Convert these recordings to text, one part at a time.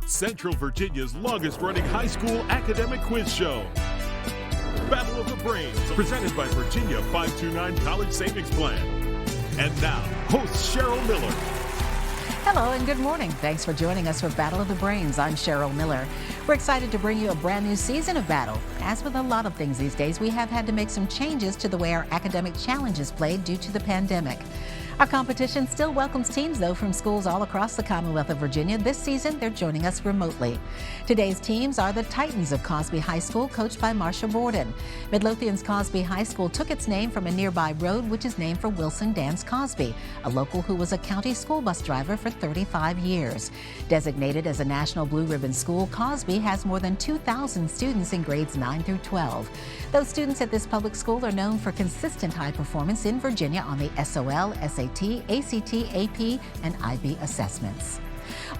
Central Virginia's longest-running high school academic quiz show. Battle of the Brains, presented by Virginia 529 College Savings Plan. And now, host Cheryl Miller. Hello and good morning. Thanks for joining us for Battle of the Brains. I'm Cheryl Miller. We're excited to bring you a brand new season of Battle. As with a lot of things these days, we have had to make some changes to the way our academic challenge is played due to the pandemic. Our competition still welcomes teams, though, from schools all across the Commonwealth of Virginia. This season, they're joining us remotely. Today's teams are the Titans of Cosby High School, coached by Marsha Borden. Midlothian's Cosby High School took its name from a nearby road, which is named for Wilson Dance Cosby, a local who was a county school bus driver for 35 years. Designated as a National Blue Ribbon School, Cosby has more than 2,000 students in grades 9 through 12. Those students at this public school are known for consistent high performance in Virginia on the SOL, SAT, ACT, AP, and IB assessments.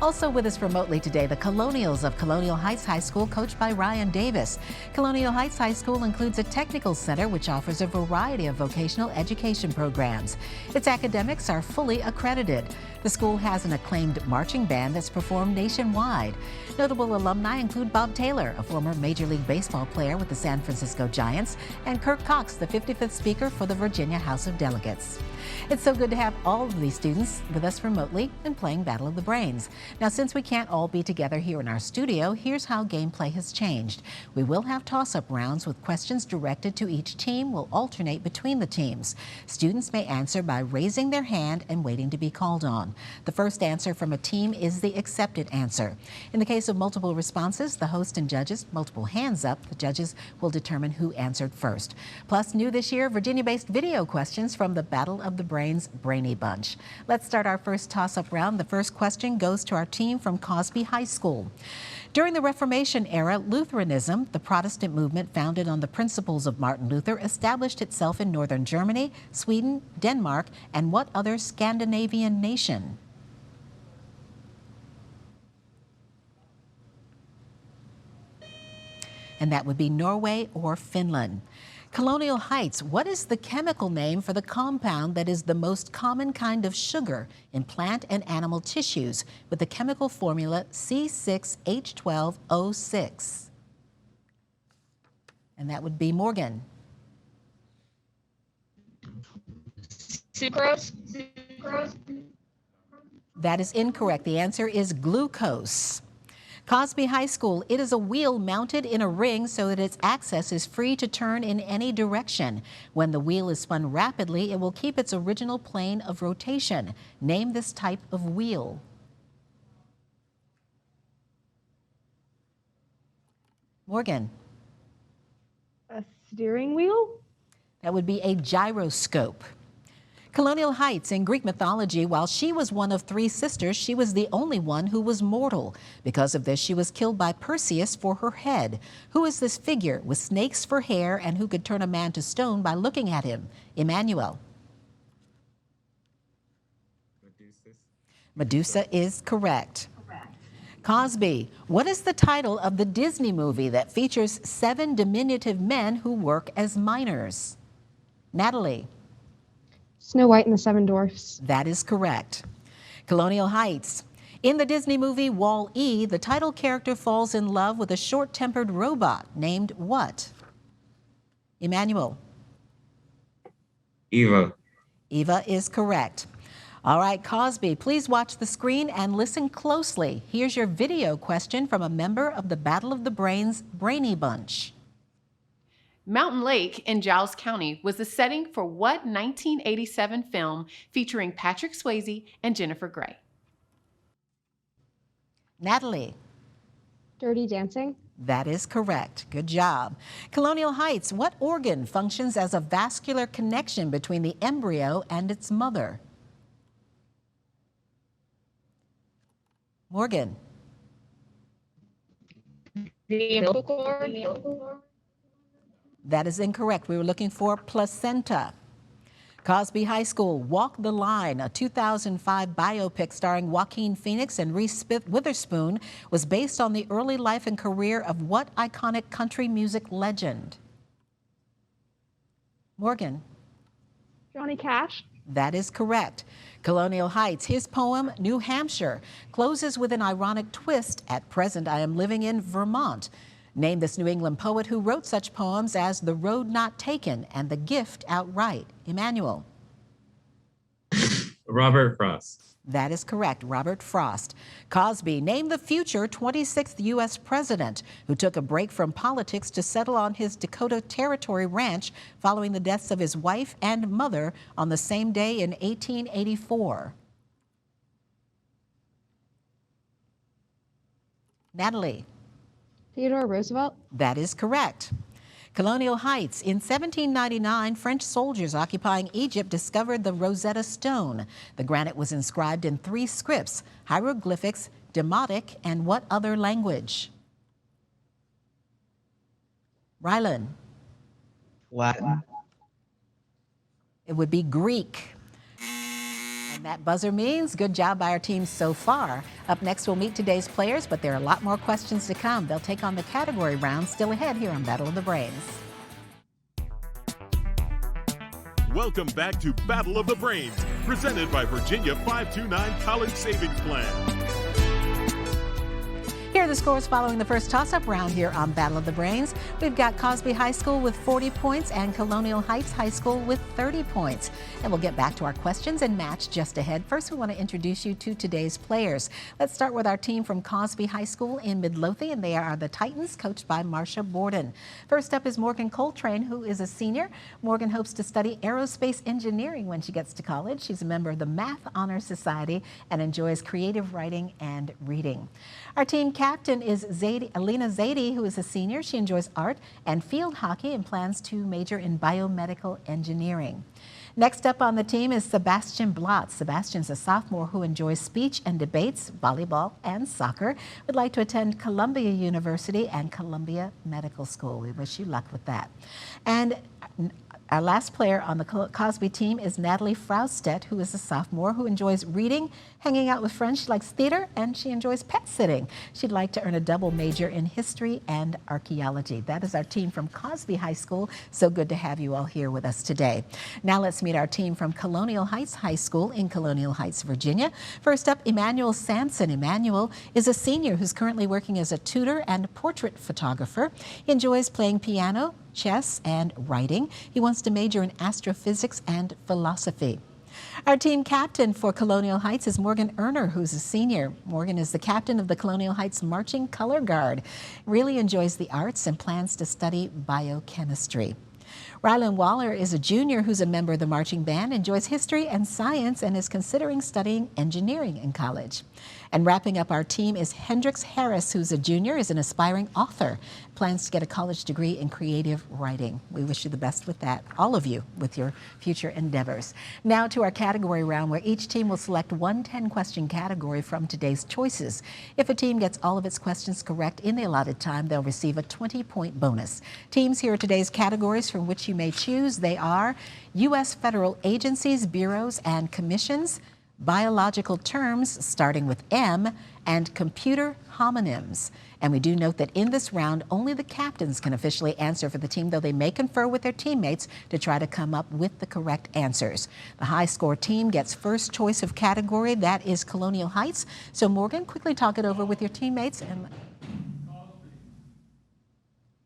Also with us remotely today, the Colonials of Colonial Heights High School, coached by Ryan Davis. Colonial Heights High School includes a technical center which offers a variety of vocational education programs. Its academics are fully accredited. The school has an acclaimed marching band that's performed nationwide. Notable alumni include Bob Taylor, a former Major League Baseball player with the San Francisco Giants, and Kirk Cox, the 55th Speaker for the Virginia House of Delegates. It's so good to have all of these students with us remotely and playing Battle of the Brains. Now, since we can't all be together here in our studio, here's how gameplay has changed. We will have toss-up rounds with questions directed to each team. We'll alternate between the teams. Students may answer by raising their hand and waiting to be called on. The first answer from a team is the accepted answer. In the case of multiple responses, the host and judges, multiple hands up, the judges will determine who answered first. Plus, new this year, Virginia-based video questions from the Battle of the Brains Brainy Bunch. Let's start our first toss-up round. The first question goes to our team from Cosby High School. During the Reformation era, Lutheranism, the Protestant movement founded on the principles of Martin Luther, established itself in northern Germany, Sweden, Denmark, and what other Scandinavian nation? And that would be Norway or Finland. Colonial Heights, what is the chemical name for the compound that is the most common kind of sugar in plant and animal tissues with the chemical formula C6H12O6? And that would be Morgan. Sucrose. That is incorrect. The answer is glucose. Cosby High School, it is a wheel mounted in a ring so that its axis is free to turn in any direction. When the wheel is spun rapidly, it will keep its original plane of rotation. Name this type of wheel. Morgan. A steering wheel? That would be a gyroscope. Colonial Heights, in Greek mythology, while she was one of 3 sisters, she was the only one who was mortal. Because of this, she was killed by Perseus for her head. Who is this figure with snakes for hair and who could turn a man to stone by looking at him? Emanuel. Medusa is correct. Cosby, what is the title of the Disney movie that features 7 diminutive men who work as miners? Natalie. Snow White and the Seven Dwarfs. That is correct. Colonial Heights. In the Disney movie Wall-E, the title character falls in love with a short-tempered robot named what? Emanuel. Eva. Eva is correct. All right, Cosby, please watch the screen and listen closely. Here's your video question from a member of the Battle of the Brains Brainy Bunch. Mountain Lake in Giles County was the setting for what 1987 film featuring Patrick Swayze and Jennifer Grey? Natalie. Dirty Dancing. That is correct. Good job. Colonial Heights, what organ functions as a vascular connection between the embryo and its mother? Morgan. The umbilical cord. That is incorrect. We were looking for placenta. Cosby High School, Walk the Line, a 2005 biopic starring Joaquin Phoenix and Reese Witherspoon, was based on the early life and career of what iconic country music legend? Morgan. Johnny Cash. That is correct. Colonial Heights, his poem, New Hampshire, closes with an ironic twist. At present, I am living in Vermont. Name this New England poet who wrote such poems as The Road Not Taken and The Gift Outright. Emanuel. Robert Frost. That is correct, Robert Frost. Cosby, name the future 26th U.S. president who took a break from politics to settle on his Dakota Territory ranch following the deaths of his wife and mother on the same day in 1884. Natalie. Theodore Roosevelt. That is correct. Colonial Heights. In 1799, French soldiers occupying Egypt discovered the Rosetta Stone. The granite was inscribed in 3 scripts: hieroglyphics, Demotic, and what other language? Rylan. Latin. It would be Greek. And that buzzer means good job by our team so far. Up next, we'll meet today's players, but there are a lot more questions to come. They'll take on the category round still ahead here on Battle of the Brains. Welcome back to Battle of the Brains, presented by Virginia 529 College Savings Plan. Here are the scores following the first toss-up round here on Battle of the Brains. We've got Cosby High School with 40 points and Colonial Heights High School with 30 points. And we'll get back to our questions and match just ahead. First, we want to introduce you to today's players. Let's start with our team from Cosby High School in Midlothian, and they are the Titans, coached by Marcia Borden. First up is Morgan Coltrane, who is a senior. Morgan hopes to study aerospace engineering when she gets to college. She's a member of the Math Honor Society and enjoys creative writing and reading. Our team captain is Alina Zaidi, who is a senior. She enjoys art and field hockey and plans to major in biomedical engineering. Next up on the team is Sebastian Blotz. Sebastian's a sophomore who enjoys speech and debates, volleyball, and soccer. Would like to attend Columbia University and Columbia Medical School. We wish you luck with that. And our last player on the Cosby team is Natalie Fraustet, who is a sophomore who enjoys reading, hanging out with friends. She likes theater, and she enjoys pet sitting. She'd like to earn a double major in history and archaeology. That is our team from Cosby High School. So good to have you all here with us today. Now let's meet our team from Colonial Heights High School in Colonial Heights, Virginia. First up, Emanuel Samson. Emanuel is a senior who's currently working as a tutor and portrait photographer. He enjoys playing piano, chess, and writing. He wants to major in astrophysics and philosophy. Our team captain for Colonial Heights is Morgan Erner, who's a senior. Morgan is the captain of the Colonial Heights Marching Color Guard. Really enjoys the arts and plans to study biochemistry. Rylan Waller is a junior who's a member of the marching band, enjoys history and science, and is considering studying engineering in college. And wrapping up our team is Hendrix Harris, who's a junior, is an aspiring author, plans to get a college degree in creative writing. We wish you the best with that, all of you, with your future endeavors. Now to our category round, where each team will select one 10-question category from today's choices. If a team gets all of its questions correct in the allotted time, they'll receive a 20-point bonus. Teams, here are today's categories from which you may choose. They are U.S. federal agencies, bureaus, and commissions, biological terms starting with M, and computer homonyms. And we do note that in this round, only the captains can officially answer for the team, though they may confer with their teammates to try to come up with the correct answers. The high score team gets first choice of category. That is Colonial Heights. So Morgan, quickly talk it over with your teammates. And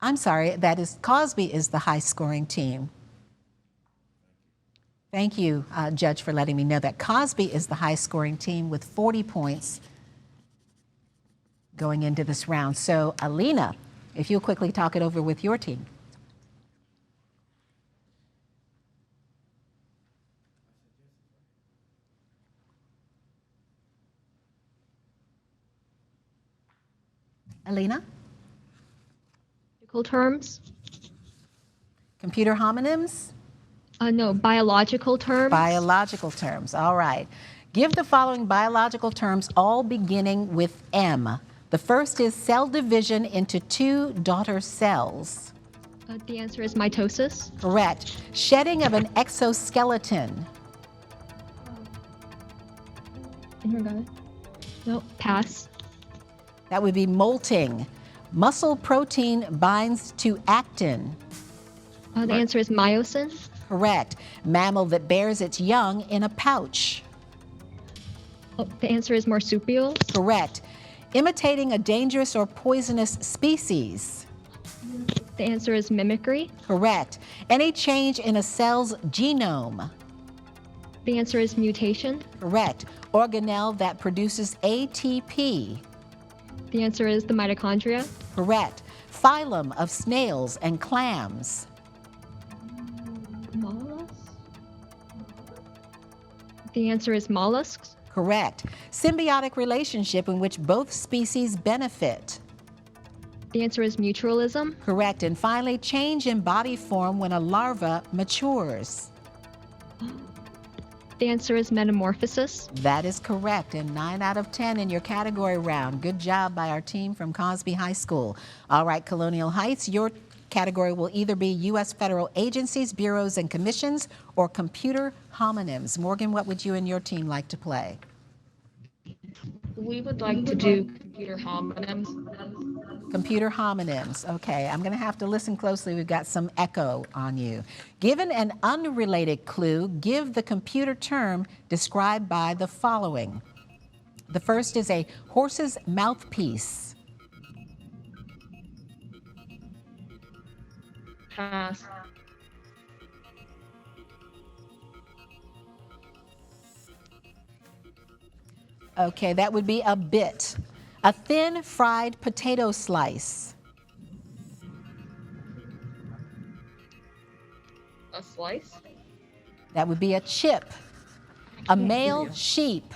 I'm sorry, that is Cosby is the high scoring team. Thank you, Judge, for letting me know that Cosby is the high-scoring team with 40 points going into this round. So, Alina, if you'll quickly talk it over with your team. Alina? Terms? Computer homonyms? No, biological terms. Biological terms, all right. Give the following biological terms, all beginning with M. The first is cell division into 2 daughter cells. The answer is mitosis. Correct. Shedding of an exoskeleton. No, pass. That would be molting. Muscle protein binds to actin. The answer is myosin. Correct. Mammal that bears its young in a pouch. Oh, the answer is marsupials. Correct. Imitating a dangerous or poisonous species. The answer is mimicry. Correct. Any change in a cell's genome. The answer is mutation. Correct. Organelle that produces ATP. The answer is the mitochondria. Correct. Phylum of snails and clams. Mollusks? The answer is mollusks. Correct. Symbiotic relationship in which both species benefit. The answer is mutualism. Correct. And finally, change in body form when a larva matures. The answer is metamorphosis. That is correct. And 9 out of 10 in your category round. Good job by our team from Cosby High School. All right, Colonial Heights, your category will either be U.S. federal agencies, bureaus, and commissions, or computer homonyms. Morgan, what would you and your team like to play? We would like to do computer homonyms. Computer homonyms. Okay, I'm going to have to listen closely. We've got some echo on you. Given an unrelated clue, give the computer term described by the following. The first is a horse's mouthpiece. Pass. Okay, that would be a bit. A thin fried potato slice. A slice. That would be a chip. A male sheep.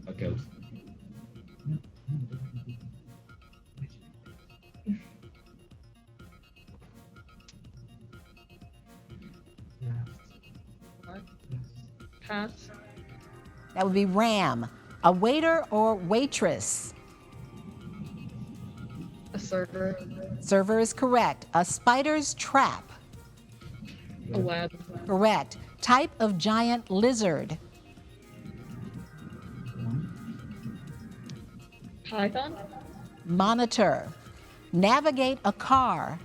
A ghost. Pass. That would be ram. A waiter or waitress. A server. Server is correct. A spider's trap. A web. Correct. Type of giant lizard. Python. Monitor. Navigate a car.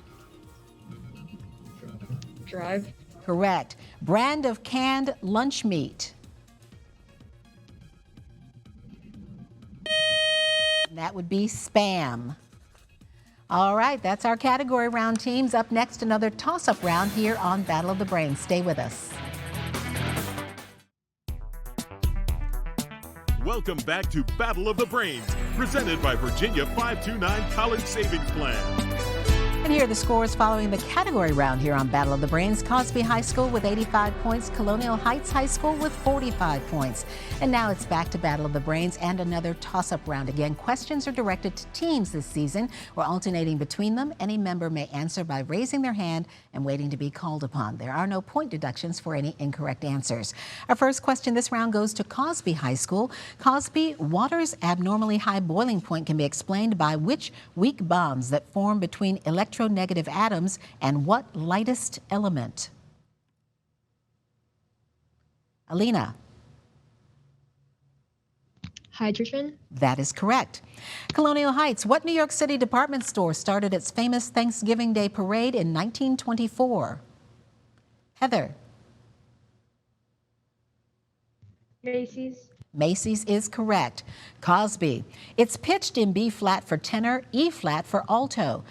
Drive. Correct. Brand of canned lunch meat. That would be Spam. All right, that's our category round, teams. Up next, another toss-up round here on Battle of the Brains. Stay with us. Welcome back to Battle of the Brains, presented by Virginia 529 College Savings Plan. And here are the scores following the category round here on Battle of the Brains. Cosby High School with 85 points, Colonial Heights High School with 45 points. And now it's back to Battle of the Brains and another toss-up round. Again, questions are directed to teams this season. We're alternating between them. Any member may answer by raising their hand and waiting to be called upon. There are no point deductions for any incorrect answers. Our first question this round goes to Cosby High School. Cosby, water's abnormally high boiling point can be explained by which weak bonds that form between electronegative atoms and what lightest element? Alina. Hydrogen. That is correct. Colonial Heights, what New York City department store started its famous Thanksgiving Day parade in 1924? Heather. Macy's. Macy's is correct. Cosby, it's pitched in B flat for tenor, E flat for alto.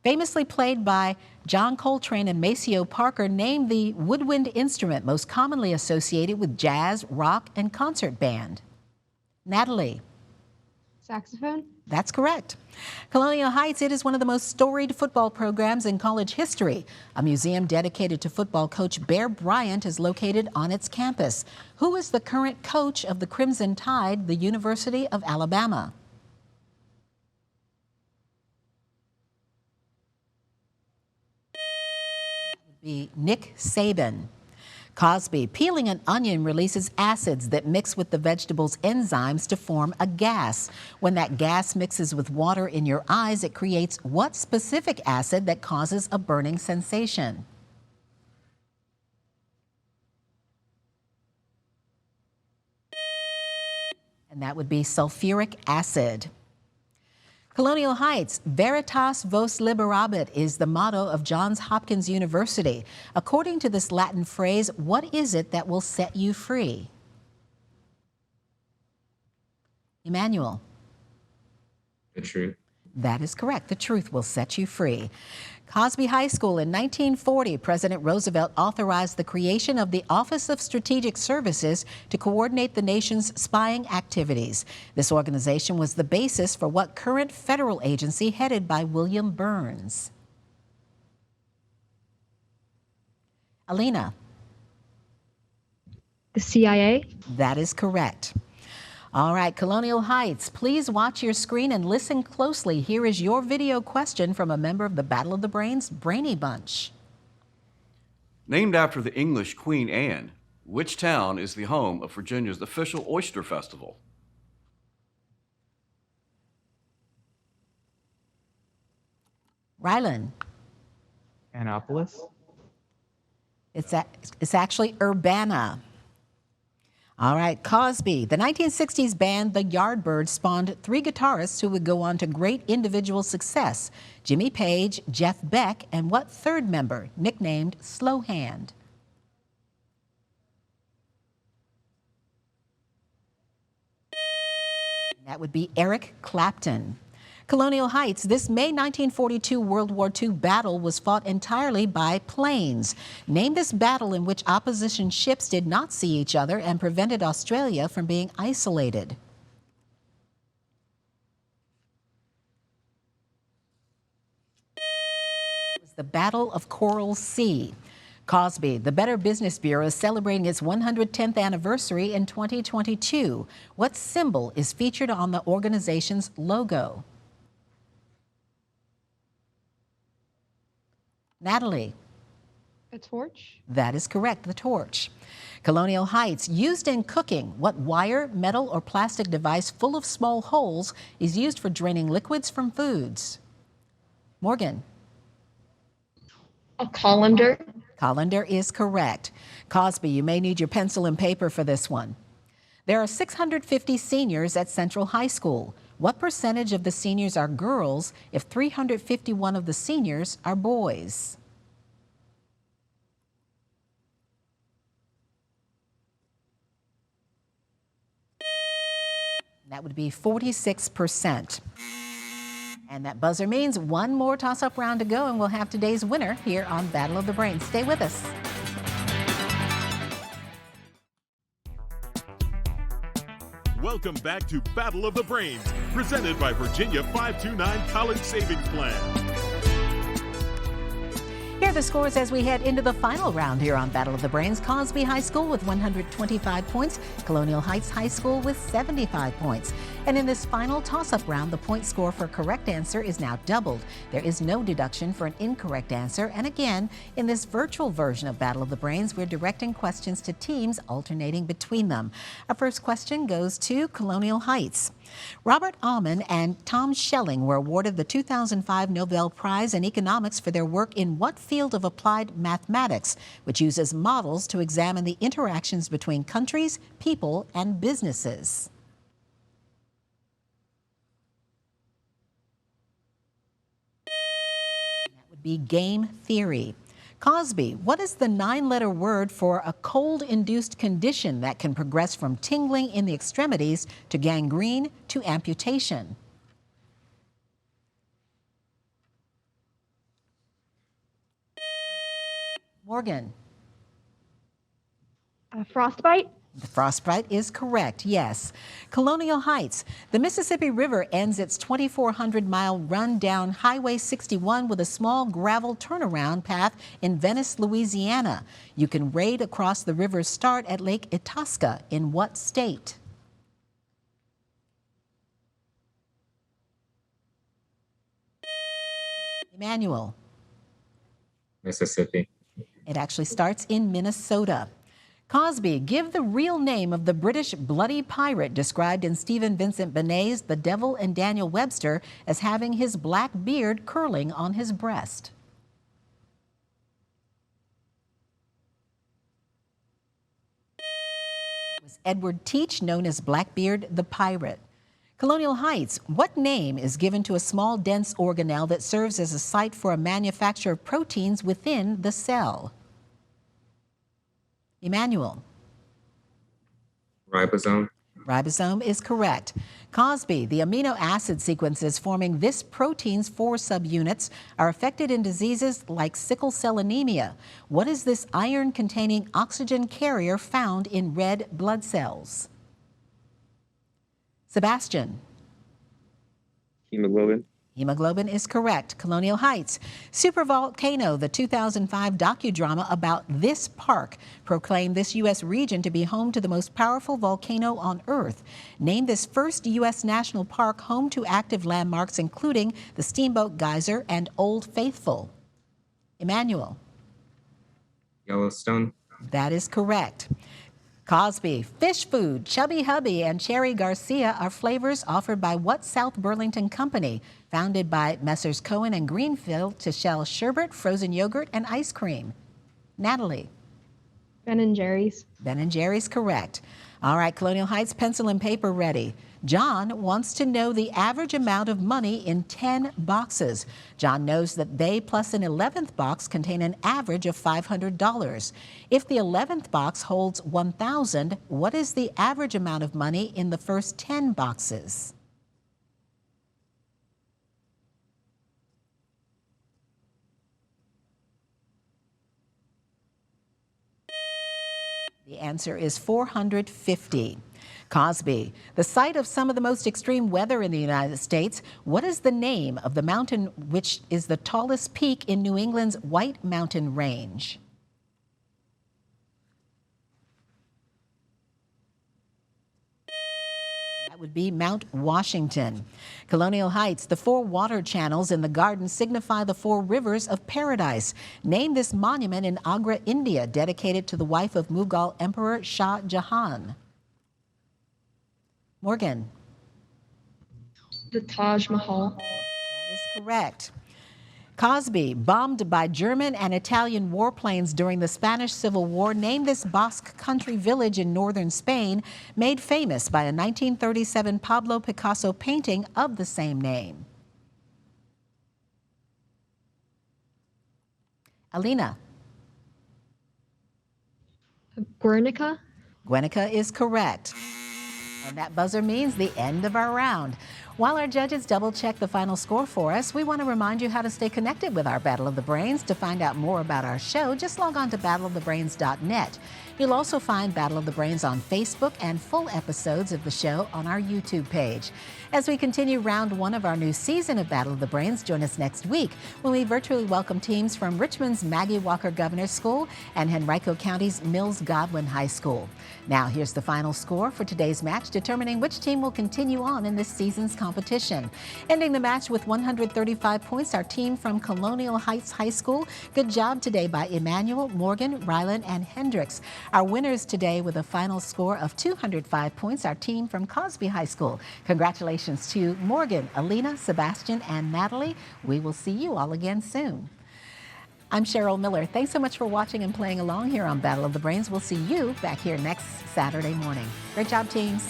Famously played by John Coltrane and Maceo Parker, named the woodwind instrument most commonly associated with jazz, rock, and concert band. Natalie. Saxophone. That's correct. Colonial Heights, it is one of the most storied football programs in college history. A museum dedicated to football coach Bear Bryant is located on its campus. Who is the current coach of the Crimson Tide, the University of Alabama? Be Nick Saban. Cosby, peeling an onion releases acids that mix with the vegetable's enzymes to form a gas. When that gas mixes with water in your eyes, it creates what specific acid that causes a burning sensation? And that would be sulfuric acid. Colonial Heights, Veritas Vos Liberabit is the motto of Johns Hopkins University. According to this Latin phrase, what is it that will set you free? Emanuel. The truth. That is correct. The truth will set you free. Cosby High School in 1940, President Roosevelt authorized the creation of the Office of Strategic Services to coordinate the nation's spying activities. This organization was the basis for what current federal agency headed by William Burns? Alina. The CIA. That is correct. All right, Colonial Heights, please watch your screen and listen closely. Here is your video question from a member of the Battle of the Brains Brainy Bunch. Named after the English Queen Anne, which town is the home of Virginia's official oyster festival? Rylan. Annapolis. It's actually Urbana. All right, Cosby. The 1960s band The Yardbirds spawned 3 guitarists who would go on to great individual success: Jimmy Page, Jeff Beck, and what third member, nicknamed Slow Hand? That would be Eric Clapton. Colonial Heights, this May 1942 World War II battle was fought entirely by planes. Name this battle in which opposition ships did not see each other and prevented Australia from being isolated. It was the Battle of Coral Sea. Cosby, the Better Business Bureau is celebrating its 110th anniversary in 2022. What symbol is featured on the organization's logo? Natalie. A torch. That is correct, the torch. Colonial Heights, used in cooking, what wire, metal, or plastic device full of small holes is used for draining liquids from foods? Morgan. A colander. Colander is correct. Cosby, you may need your pencil and paper for this one. There are 650 seniors at Central High School. What percentage of the seniors are girls if 351 of the seniors are boys? That would be 46%. And that buzzer means one more toss-up round to go, and we'll have today's winner here on Battle of the Brains. Stay with us. Welcome back to Battle of the Brains, presented by Virginia 529 College Savings Plan. Here are the scores as we head into the final round here on Battle of the Brains. Cosby High School with 125 points, Colonial Heights High School with 75 points. And in this final toss-up round, the point score for a correct answer is now doubled. There is no deduction for an incorrect answer. And again, in this virtual version of Battle of the Brains, we're directing questions to teams, alternating between them. Our first question goes to Colonial Heights. Robert Aumann and Tom Schelling were awarded the 2005 Nobel Prize in Economics for their work in what field of applied mathematics, which uses models to examine the interactions between countries, people, and businesses? That would be game theory. Cosby, what is the 9-letter word for a cold-induced condition that can progress from tingling in the extremities to gangrene to amputation? Morgan. Frostbite. The frostbite is correct, yes. Colonial Heights. The Mississippi River ends its 2,400-mile run down Highway 61 with a small gravel turnaround path in Venice, Louisiana. You can wade across the river's start at Lake Itasca in what state? Emanuel. Mississippi. It actually starts in Minnesota. Cosby, give the real name of the British bloody pirate described in Stephen Vincent Benet's The Devil and Daniel Webster as having his black beard curling on his breast. It was Edward Teach, known as Blackbeard the Pirate. Colonial Heights, what name is given to a small dense organelle that serves as a site for a manufacture of proteins within the cell? Emanuel. Ribosome. Ribosome is correct. Cosby, the amino acid sequences forming this protein's 4 subunits are affected in diseases like sickle cell anemia. What is this iron-containing oxygen carrier found in red blood cells? Sebastian. Hemoglobin. Hemoglobin is correct. Colonial Heights. Supervolcano, the 2005 docudrama about this park, proclaimed this U.S. region to be home to the most powerful volcano on Earth. Name this first U.S. national park home to active landmarks including the Steamboat Geyser and Old Faithful. Emanuel. Yellowstone. That is correct. Cosby, fish food, Chubby Hubby, and Cherry Garcia are flavors offered by what South Burlington company, founded by Messrs. Cohen and Greenfield to sell sherbet, frozen yogurt, and ice cream? Natalie. Ben & Jerry's. Ben & Jerry's correct. All right, Colonial Heights, pencil and paper ready. John wants to know the average amount of money in 10 boxes. John knows that they plus an 11th box contain an average of $500. If the 11th box holds $1,000, what is the average amount of money in the first 10 boxes? The answer is 450. Cosby, the site of some of the most extreme weather in the United States. What is the name of the mountain which is the tallest peak in New England's White Mountain Range? That would be Mount Washington. Colonial Heights, the 4 water channels in the garden signify the 4 rivers of paradise. Name this monument in Agra, India, dedicated to the wife of Mughal Emperor Shah Jahan. Morgan. The Taj Mahal. That is correct. Cosby, bombed by German and Italian warplanes during the Spanish Civil War, named this Basque country village in northern Spain, made famous by a 1937 Pablo Picasso painting of the same name. Alina. Guernica. Guernica is correct. And that buzzer means the end of our round. While our judges double-check the final score for us, we want to remind you how to stay connected with our Battle of the Brains. To find out more about our show, just log on to battleofthebrains.net. You'll also find Battle of the Brains on Facebook and full episodes of the show on our YouTube page. As we continue round 1 of our new season of Battle of the Brains, join us next week when we virtually welcome teams from Richmond's Maggie Walker Governor's School and Henrico County's Mills Godwin High School. Now, here's the final score for today's match, determining which team will continue on in this season's competition. Ending the match with 135 points, our team from Colonial Heights High School. Good job today by Emanuel, Morgan, Ryland, and Hendricks. Our winners today with a final score of 205 points, our team from Cosby High School. Congratulations to Morgan, Alina, Sebastian, and Natalie. We will see you all again soon. I'm Cheryl Miller. Thanks so much for watching and playing along here on Battle of the Brains. We'll see you back here next Saturday morning. Great job, teams.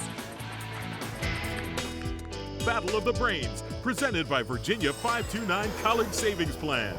Battle of the Brains, presented by Virginia 529 College Savings Plan.